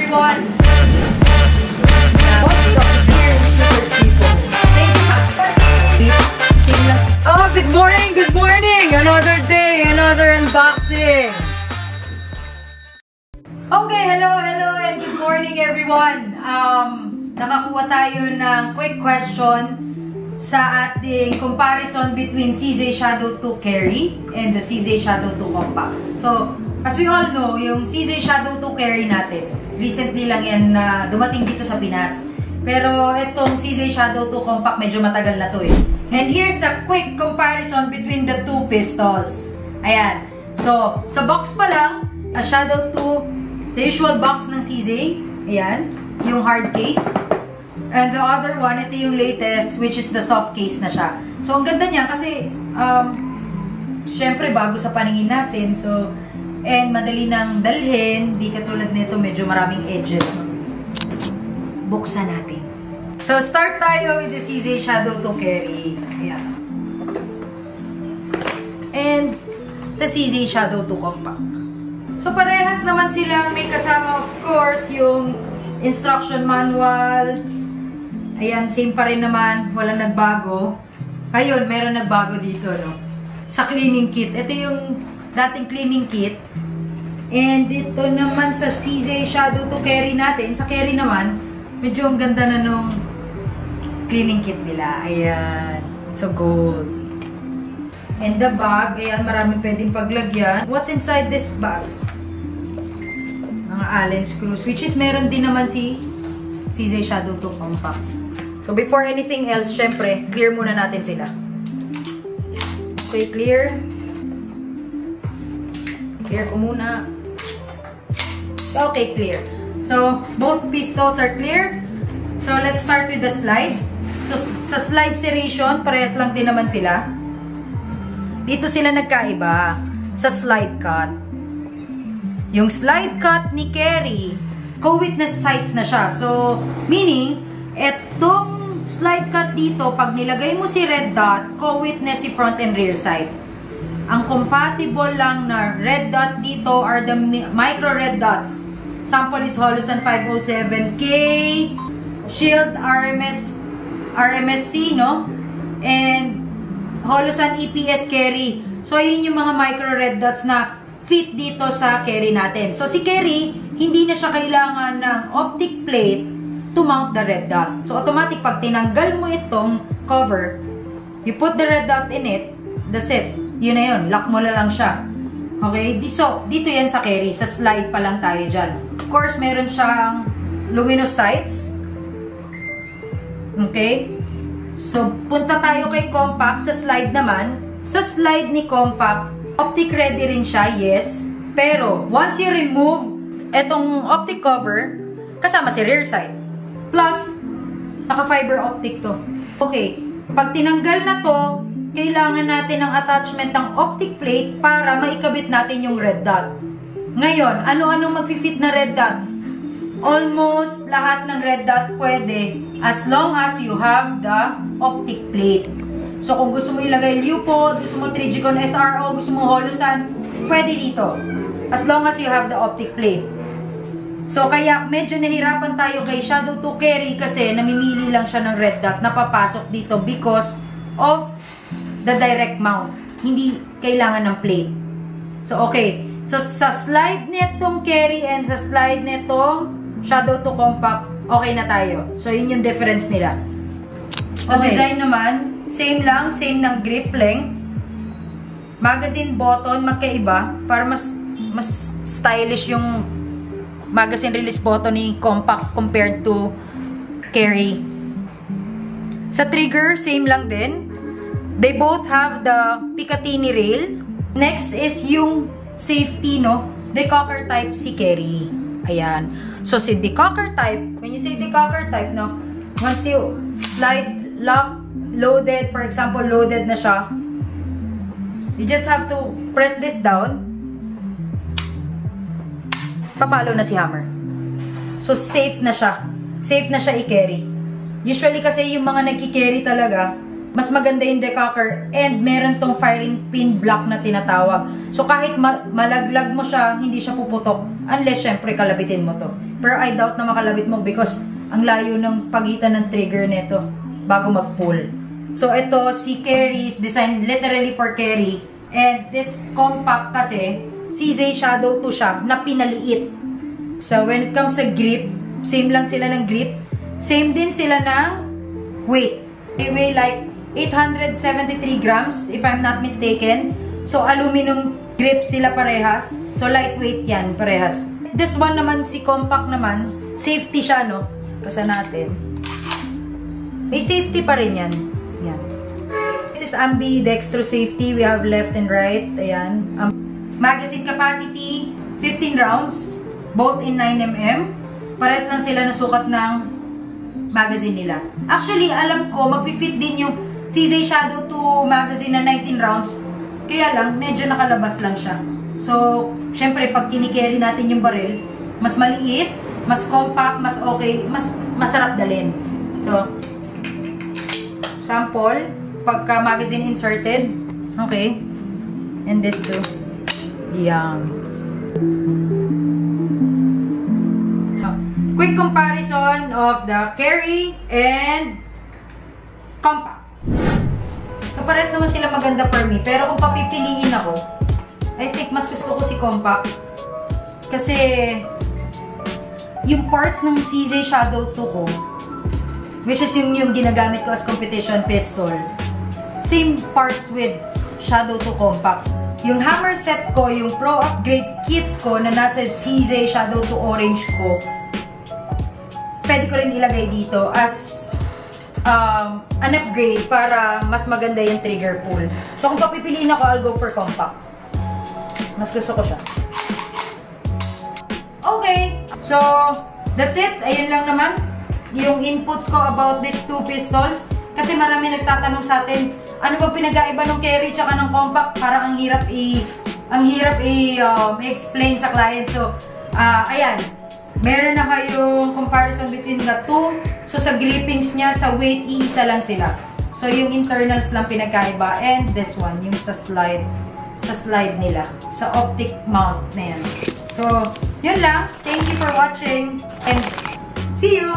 everyone! Oh, good morning! Good morning! Another day, another unboxing! Okay, hello, and good morning everyone! Nakakuha tayo ng quick question sa ating comparison between CZ Shadow 2 Carry and the CZ Shadow 2 Compact. So, as we all know, yung CZ Shadow 2 Carry natin, recently lang yan na dumating dito sa Pinas. Pero itong CZ Shadow 2 Compact, medyo matagal na to eh. And here's a quick comparison between the two pistols. Ayan. So, sa box pa lang, a Shadow 2, the usual box ng CZ. Ayan. Yung hard case. And the other one, ito yung latest, which is the soft case na siya. So, ang ganda niya kasi, syempre, bago sa paningin natin. So, and madali nang dalhin. Di katulad nito, medyo maraming edges. Buksan natin. So, start tayo with the CZ Shadow 2 Carry. Ayan. And the CZ Shadow 2 Compact. So, parehas naman silang may kasama, of course, yung instruction manual. Ayan, same pa rin naman. Walang nagbago. Ayun, meron nagbago dito, no? Sa cleaning kit. Ito yung dating cleaning kit. And ito naman sa CZ Shadow 2 Carry natin. Sa Carry naman, medyo ang ganda na nung cleaning kit nila. Ayan. So, gold. And the bag. Ayan, maraming pwedeng paglagyan. What's inside this bag? Mga Allen screws. Which is, meron din naman si CZ Shadow 2 Compact. So, before anything else, syempre, clear muna natin sila. Okay, clear. Clear ko muna. Okay, clear. So, both pistols are clear. So, let's start with the slide. So, sa slide serration, parehas lang din naman sila. Dito sila nagkaiba sa slide cut. Yung slide cut ni Carry, co-witness sights na siya. So, meaning, etong slide cut dito, pag nilagay mo si red dot, co-witness si front and rear sight. Ang compatible lang na red dot dito are the micro red dots. Sample is Holosun 507K, Shield RMSC, no? And Holosun EPS Carry. So, yun yung mga micro red dots na fit dito sa Carry natin. So, si Carry, hindi na siya kailangan ng optic plate to mount the red dot. So, automatic, pag tinanggal mo itong cover, you put the red dot in it, that's it. Yun na yun. Lock mo na lang siya. Okay? So, dito yan sa Carry. Sa slide pa lang tayo dyan. Of course, meron siyang luminous sights. Okay? So, punta tayo kay Compact. Sa slide naman, sa slide ni Compact, optic ready rin siya, yes. Pero, once you remove etong optic cover, kasama si rear sight. Plus, naka-fiber optic to. Okay, pag tinanggal na to, kailangan natin ng attachment ng optic plate para maikabit natin yung red dot. Ngayon, ano-ano mag-fit na red dot? Almost lahat ng red dot pwede as long as you have the optic plate. So, kung gusto mo ilagay Leopold, gusto mo Trijicon SRO, gusto mo Holosun, pwede dito. As long as you have the optic plate. So, kaya medyo nahirapan tayo kay Shadow 2 Carry kasi namimili lang siya ng red dot na papasok dito because of the direct mount. Hindi kailangan ng plate. So, okay. So, sa slide netong Carry and sa slide netong Shadow 2 Compact, okay na tayo. So, yun yung difference nila. Sa design naman, same lang. Same ng grip length. Magazine button, magkaiba para mas stylish yung magazine release button ni Compact compared to Carry. Sa trigger, same lang din. They both have the Picatinny rail. Next is yung safety, no? Decocker type si Carry. Ayan. So, si decocker type, when you say decocker type, no? Once you slide, lock, loaded, for example, loaded na siya, you just have to press this down. Papalo na si hammer. So, safe na siya. Safe na siya i-carry. Usually kasi yung mga nagki-carry talaga, mas maganda yung decocker and meron tong firing pin block na tinatawag. So, kahit malaglag mo siya, hindi siya puputok. Unless, syempre, kalabitin mo to. Pero I doubt na makalabit mo because ang layo ng pagitan ng trigger nito bago mag-pull. So, ito, si Carry is designed literally for carry. And this compact kasi, CZ Shadow 2 siya, na pinaliit. So, when it comes sa grip, same lang sila ng grip. Same din sila ng weight. They weigh like 873 grams, if I'm not mistaken. So, aluminum grip sila parehas. So, lightweight yan, parehas. This one naman, si compact naman, safety siya, no? Kasi natin. May safety pa rin yan. Yan. This is ambidextrous safety. We have left and right. Ayan. Magazine capacity, 15 rounds. Both in 9mm. Parehas lang sila na sukat ng magazine nila. Actually, alam ko, mag-fit din yung CZ Shadow 2 magazine na 19 rounds. Kaya lang, medyo nakalabas lang siya. So, syempre, pag kinikerry natin yung baril, mas maliit, mas compact, mas okay, mas masarap dalhin. So, sample, pagka magazine inserted, okay, and this too. Yan. So, quick comparison of the carry and compact. So, parehas naman sila maganda for me. Pero kung papipiliin ako, I think mas gusto ko si compact. Kasi, yung parts ng CZ Shadow 2 ko, which is yung ginagamit ko as competition pistol, same parts with Shadow 2 compact. Yung hammer set ko, yung pro upgrade kit ko na nasa CZ Shadow 2 orange ko, pwede ko rin ilagay dito as an upgrade para mas maganda yung trigger pull. So, kung papipiliin ako, I'll go for compact. Mas gusto ko siya. Okay. So, that's it. Ayun lang naman yung inputs ko about these two pistols. Kasi marami nagtatanong sa atin, ano ba pinag-aiba ng carry tsaka ng compact? Parang ang hirap i-explain sa client. So, ayan. Meron na kayong comparison between the two. So, sa grippings niya, sa weight, iisa lang sila. So, yung internals lang pinagkaiba. And this one, yung sa slide nila. Sa optic mount na yan. So, yun lang. Thank you for watching. And see you!